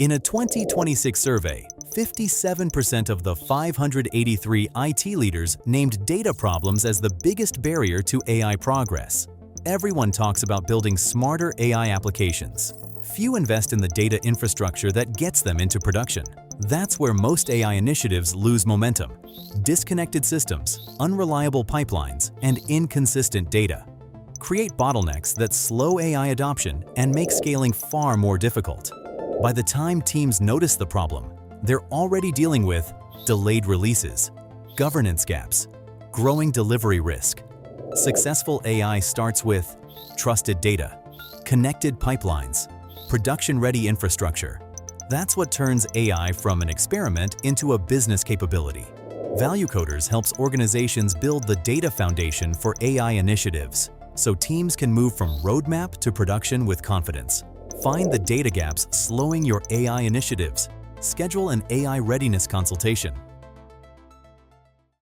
In a 2026 survey, 57% of the 583 IT leaders named data problems as the biggest barrier to AI progress. Everyone talks about building smarter AI applications. Few invest in the data infrastructure that gets them into production. That's where most AI initiatives lose momentum. Disconnected systems, unreliable pipelines, and inconsistent data create bottlenecks that slow AI adoption and make scaling far more difficult. By the time teams notice the problem, they're already dealing with delayed releases, governance gaps, growing delivery risk. Successful AI starts with trusted data, connected pipelines, production-ready infrastructure. That's what turns AI from an experiment into a business capability. ValueCoders helps organizations build the data foundation for AI initiatives, so teams can move from roadmap to production with confidence. Find the data gaps slowing your AI initiatives. Schedule an AI readiness consultation.